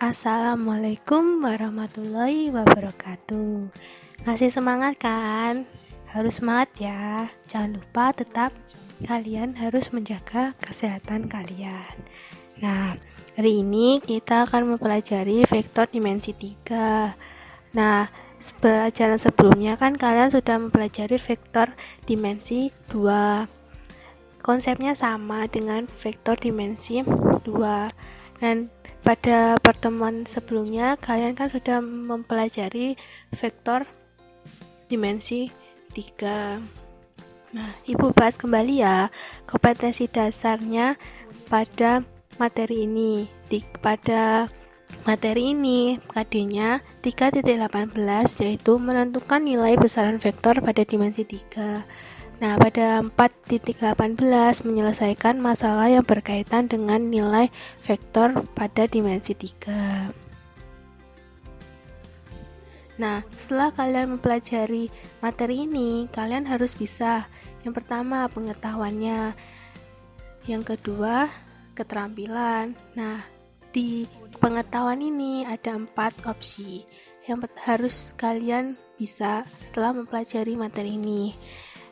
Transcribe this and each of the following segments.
Assalamualaikum warahmatullahi wabarakatuh. Masih semangat kan? Harus semangat ya. Jangan lupa tetap kalian harus menjaga kesehatan kalian. Nah, hari ini kita akan mempelajari vektor dimensi 3. Nah, pelajaran sebelumnya kan kalian sudah mempelajari vektor dimensi 2. Konsepnya sama dengan vektor dimensi 2. Dan pada pertemuan sebelumnya kalian kan sudah mempelajari vektor dimensi 3. Nah, Ibu bahas kembali ya kompetensi dasarnya pada materi ini. Pada materi ini KD-nya 3.18 yaitu menentukan nilai besaran vektor pada dimensi 3. Nah, pada 4.18 menyelesaikan masalah yang berkaitan dengan nilai vektor pada dimensi 3. Nah, setelah kalian mempelajari materi ini, kalian harus bisa yang pertama pengetahuannya, yang kedua keterampilan. Nah, di pengetahuan ini ada 4 opsi yang harus kalian bisa setelah mempelajari materi ini.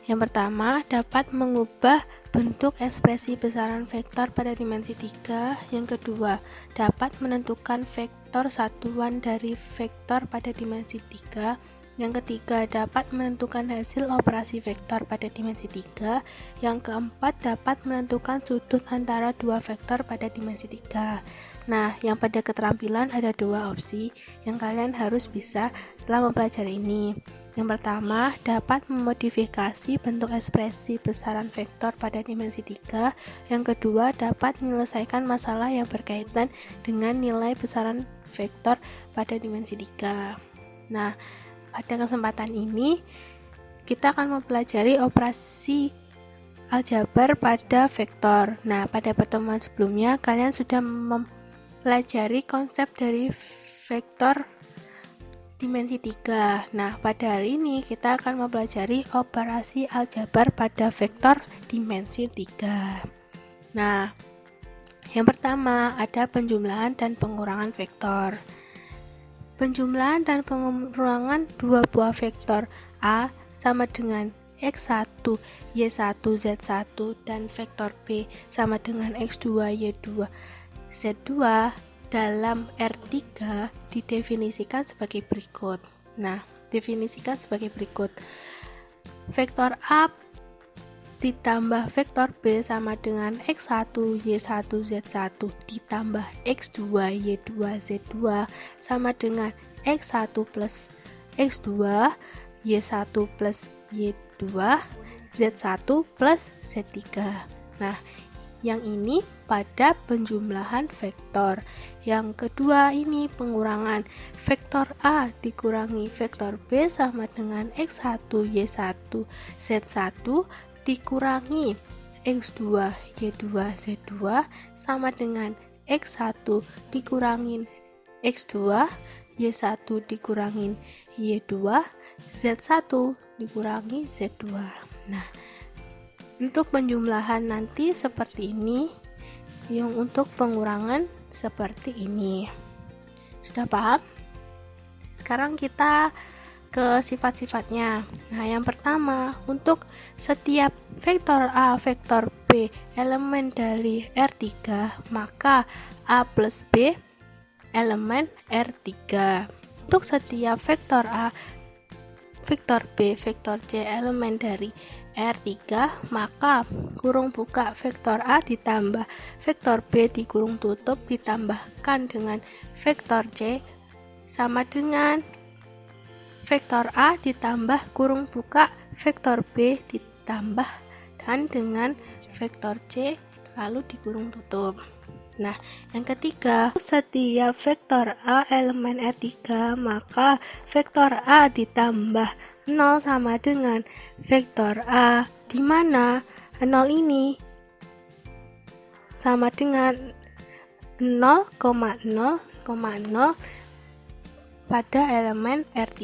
Yang pertama, dapat mengubah bentuk ekspresi besaran vektor pada dimensi 3. Yang kedua, dapat menentukan vektor satuan dari vektor pada dimensi 3. Yang ketiga, dapat menentukan hasil operasi vektor pada dimensi 3. Yang keempat, dapat menentukan sudut antara dua vektor pada dimensi 3. Nah, yang pada keterampilan ada 2 opsi yang kalian harus bisa setelah mempelajari ini. Yang pertama, dapat memodifikasi bentuk ekspresi besaran vektor pada dimensi 3. Yang kedua, dapat menyelesaikan masalah yang berkaitan dengan nilai besaran vektor pada dimensi 3. Nah, pada kesempatan ini kita akan mempelajari operasi aljabar pada vektor. Nah, pada pertemuan sebelumnya kalian sudah mempelajari konsep dari vektor dimensi 3. Nah, pada hari ini kita akan mempelajari operasi aljabar pada vektor dimensi 3. Nah, yang pertama ada penjumlahan dan pengurangan vektor. Penjumlahan dan pengurangan dua buah vektor A sama dengan X1, Y1, Z1 dan vektor B sama dengan X2, Y2, Z2 dalam R3 didefinisikan sebagai berikut. Nah, definisikan sebagai berikut. Vektor A ditambah vektor B sama dengan X1, Y1, Z1 ditambah X2, Y2, Z2 sama dengan X1 plus X2, Y1 plus Y2, Z1 plus Z3. Nah, yang ini pada penjumlahan vektor. Yang kedua ini pengurangan. Vektor A dikurangi vektor B sama dengan X1, Y1, Z1 dikurangi X2, Y2, Z2 sama dengan X1 dikurangin X2, Y1 dikurangin Y2, Z1 dikurangi Z2. Nah, untuk penjumlahan nanti seperti ini, yang untuk pengurangan seperti ini. Sudah paham? Sekarang kita ke sifat-sifatnya. Nah, yang pertama, untuk setiap vektor A, vektor B elemen dari R3, maka A plus B elemen R3. Untuk setiap vektor A, vektor B, vektor C elemen dari R3, maka kurung buka vektor A ditambah vektor B di kurung tutup ditambahkan dengan vektor C sama dengan vektor A ditambah kurung buka vektor B ditambahkan dengan vektor C lalu di kurung tutup. Nah, yang ketiga, setiap vektor A elemen R3, maka vektor A ditambah 0 sama dengan vektor A, di mana 0 ini sama dengan 0,0,0 pada elemen R3.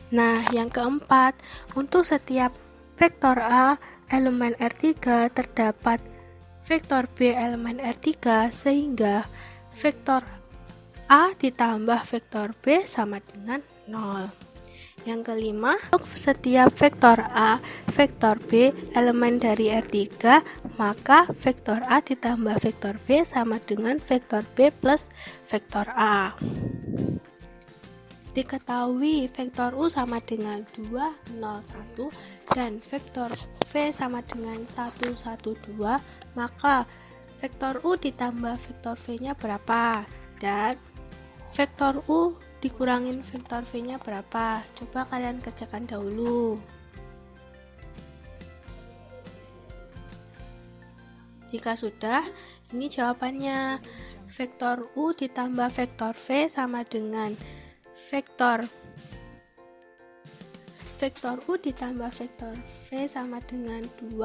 Nah, yang keempat, untuk setiap vektor A elemen R3 terdapat vektor B elemen R3 sehingga vektor A ditambah vektor B sama dengan 0. Yang kelima, untuk setiap vektor A, vektor B elemen dari R3, maka vektor A ditambah vektor B sama dengan vektor B plus vektor A. Diketahui vektor U sama dengan 2, 0, 1 dan vektor V sama dengan 1, 1, 2, maka vektor U ditambah vektor V-nya berapa? Dan vektor U dikurangin vektor V-nya berapa? Coba kalian kerjakan dahulu. Jika sudah, ini jawabannya. Vektor U ditambah vektor V sama dengan vektor U ditambah vektor V sama dengan 2,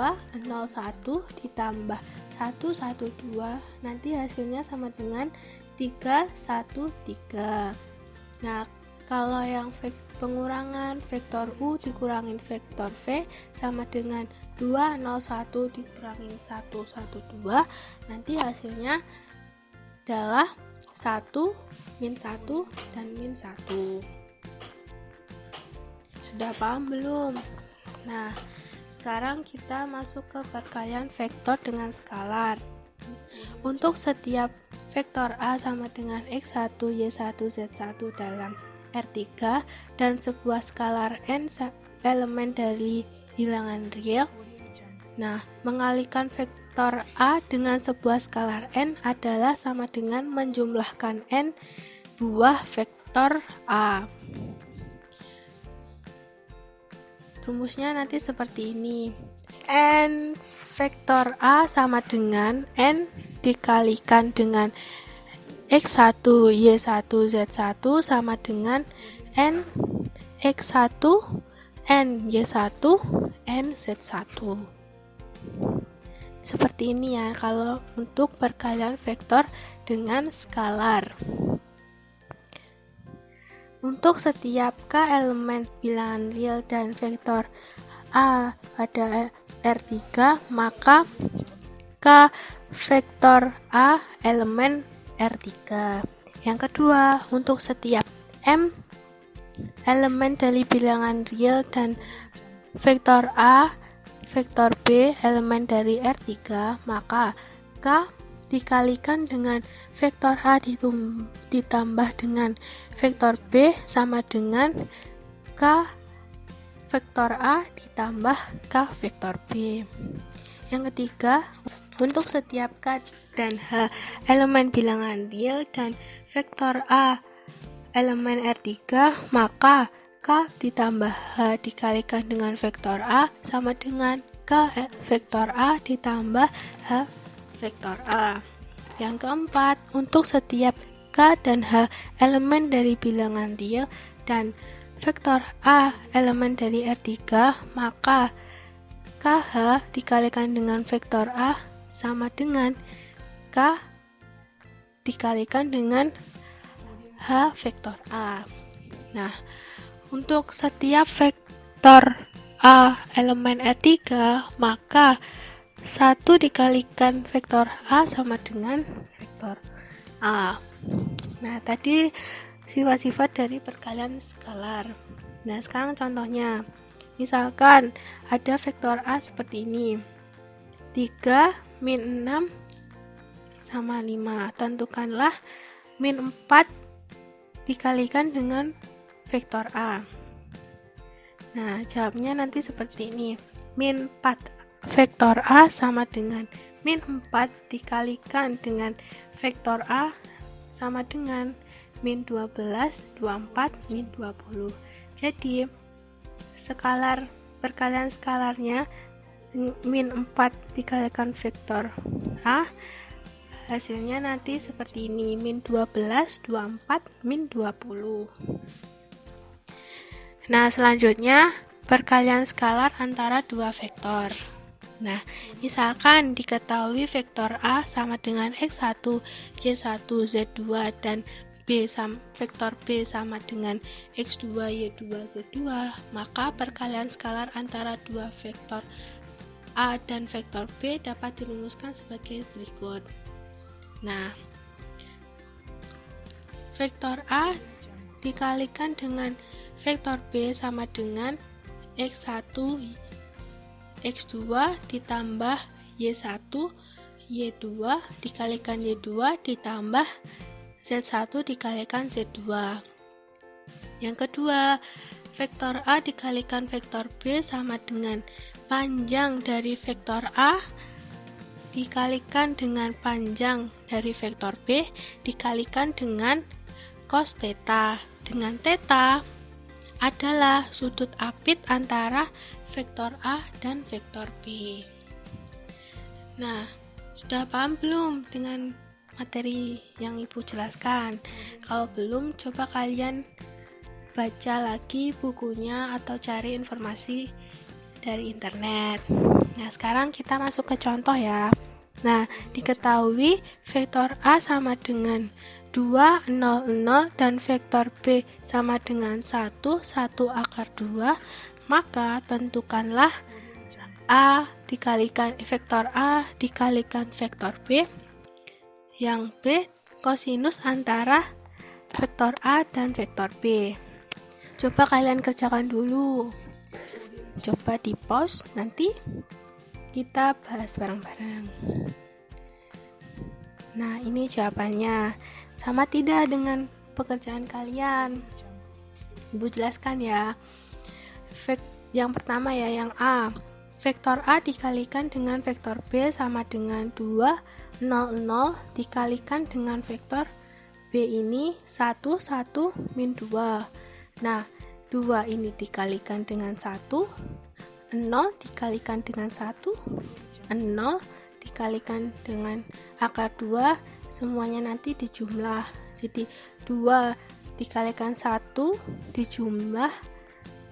0, 1 ditambah 1, 1, 2. Nanti hasilnya sama dengan 3, 1, 3. Nah, kalau yang pengurangan vektor U dikurangin vektor V sama dengan 2, 0, 1 dikurangin 1, 1, 2. Nanti hasilnya adalah 1, min 1, dan min 1. Sudah paham belum? Nah, sekarang kita masuk ke perkalian vektor dengan skalar. Untuk setiap vektor A sama dengan X1, Y1, Z1 dalam R3 dan sebuah skalar N elemen dari bilangan real. Nah, mengalihkan vektor A dengan sebuah skalar N adalah sama dengan menjumlahkan N buah vektor A. Rumusnya nanti seperti ini. N vektor A sama dengan N dikalikan dengan X1, Y1, Z1 sama dengan N X1, N Y1, N Z1. Seperti ini ya kalau untuk perkalian vektor dengan skalar. Untuk setiap K elemen bilangan real dan vektor A pada R3, maka K vektor A elemen R3. Yang kedua, untuk setiap M elemen dari bilangan real dan vektor A, vektor B elemen dari R3, maka K dikalikan dengan vektor A ditambah dengan vektor B sama dengan K vektor A ditambah K vektor B. Yang ketiga, untuk setiap K dan H elemen bilangan real dan vektor A elemen R3, maka K ditambah H dikalikan dengan vektor A sama dengan K vektor A ditambah H vektor A. Yang keempat, untuk setiap K dan H elemen dari bilangan real dan vektor A elemen dari R3, maka KH dikalikan dengan vektor A sama dengan K dikalikan dengan H vektor A. Nah, untuk setiap vektor A elemen R3, maka 1 dikalikan vektor A sama dengan vektor A. Nah, tadi sifat-sifat dari perkalian skalar. Nah, sekarang contohnya. Misalkan ada vektor A seperti ini. 3 min 6 sama 5. Tentukanlah min 4 dikalikan dengan vektor A. Nah, jawabnya nanti seperti ini. Min 4 vektor A sama dengan min 4 dikalikan dengan vektor A sama dengan min 12, 24, min 20. Jadi, perkalian skalarnya min 4 dikalikan vektor A, hasilnya nanti seperti ini, min 12, 24, min 20. Nah, selanjutnya perkalian skalar antara dua vektor. Nah, misalkan diketahui vektor A sama dengan X1, Y1, Z2 dan vektor B sama dengan X2, Y2, Z2, maka perkalian skalar antara dua vektor A dan vektor B dapat dirumuskan sebagai berikut. Nah, vektor A dikalikan dengan vektor B sama dengan X1 X2 ditambah Y1 Y2 dikalikan Y2 ditambah Z1 dikalikan Z2. Yang kedua, vektor A dikalikan vektor B sama dengan panjang dari vektor A dikalikan dengan panjang dari vektor B dikalikan dengan cos theta. Dengan theta adalah sudut apit antara vektor A dan vektor B. Nah, sudah paham belum dengan materi yang Ibu jelaskan? Kalau belum, coba kalian baca lagi bukunya atau cari informasi dari internet. Nah, sekarang kita masuk ke contoh ya. Nah, diketahui vektor A sama dengan 2, 0, 0 dan vektor B sama dengan 1, 1 akar 2, maka tentukanlah A dikalikan vektor A dikalikan vektor B, yang B kosinus antara vektor A dan vektor B. Coba kalian kerjakan dulu. Coba di pause, nanti kita bahas bareng-bareng. Nah, ini jawabannya. Sama tidak dengan pekerjaan kalian? Ibu jelaskan ya. Yang pertama ya, yang A. Vektor A dikalikan dengan vektor B sama dengan 2, 0, 0 dikalikan dengan vektor B ini 1, 1, min 2. Nah, 2 ini dikalikan dengan 1, 0 dikalikan dengan 1, 0 dikalikan dengan akar 2, semuanya nanti dijumlah. Jadi 2 dikalikan 1 dijumlah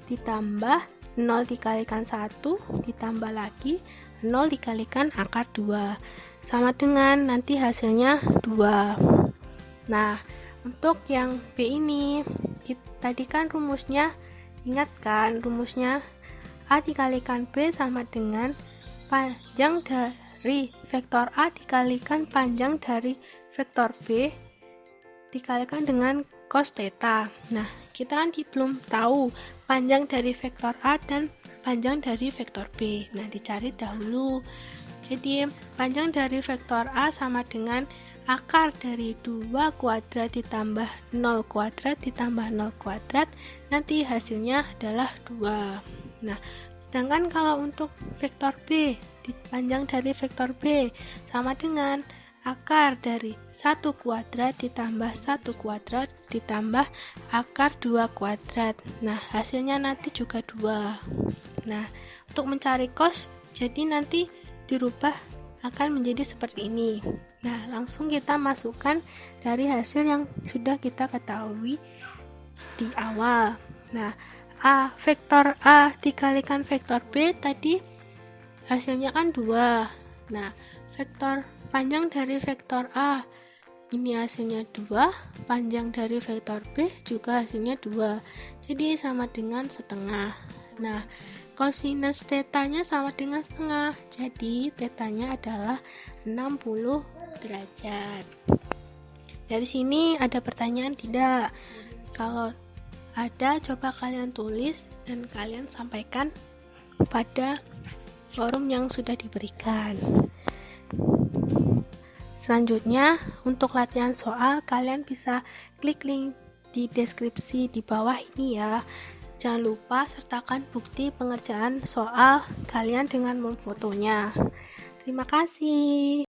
ditambah 0 dikalikan 1 ditambah lagi 0 dikalikan akar 2 sama dengan nanti hasilnya 2. Nah, untuk yang B ini tadi kan rumusnya, ingat kan rumusnya A dikalikan B sama dengan panjang dari vektor A dikalikan panjang dari vektor B dikalikan dengan cos theta. Nah, kita kan belum tahu panjang dari vektor A dan panjang dari vektor B. Nah, dicari dahulu. Jadi, panjang dari vektor A sama dengan akar dari 2 kuadrat ditambah 0 kuadrat ditambah 0 kuadrat. Nanti hasilnya adalah 2. Nah, sedangkan kalau untuk vektor B, panjang dari vektor B sama dengan akar dari 1 kuadrat ditambah 1 kuadrat ditambah akar 2 kuadrat. Nah, hasilnya nanti juga 2. Nah, untuk mencari cos, jadi nanti dirubah akan menjadi seperti ini. Nah, langsung kita masukkan dari hasil yang sudah kita ketahui di awal. Nah, vektor A dikalikan vektor B tadi hasilnya kan 2. Nah, vektor panjang dari vektor A ini hasilnya 2, panjang dari vektor B juga hasilnya 2, jadi sama dengan setengah. Nah, kosinus tetanya sama dengan setengah, jadi tetanya adalah 60 derajat. Dari sini ada pertanyaan tidak? Kalau ada, coba kalian tulis dan kalian sampaikan pada forum yang sudah diberikan. Selanjutnya, untuk latihan soal, kalian bisa klik link di deskripsi di bawah ini ya. Jangan lupa sertakan bukti pengerjaan soal kalian dengan memfotonya. Terima kasih.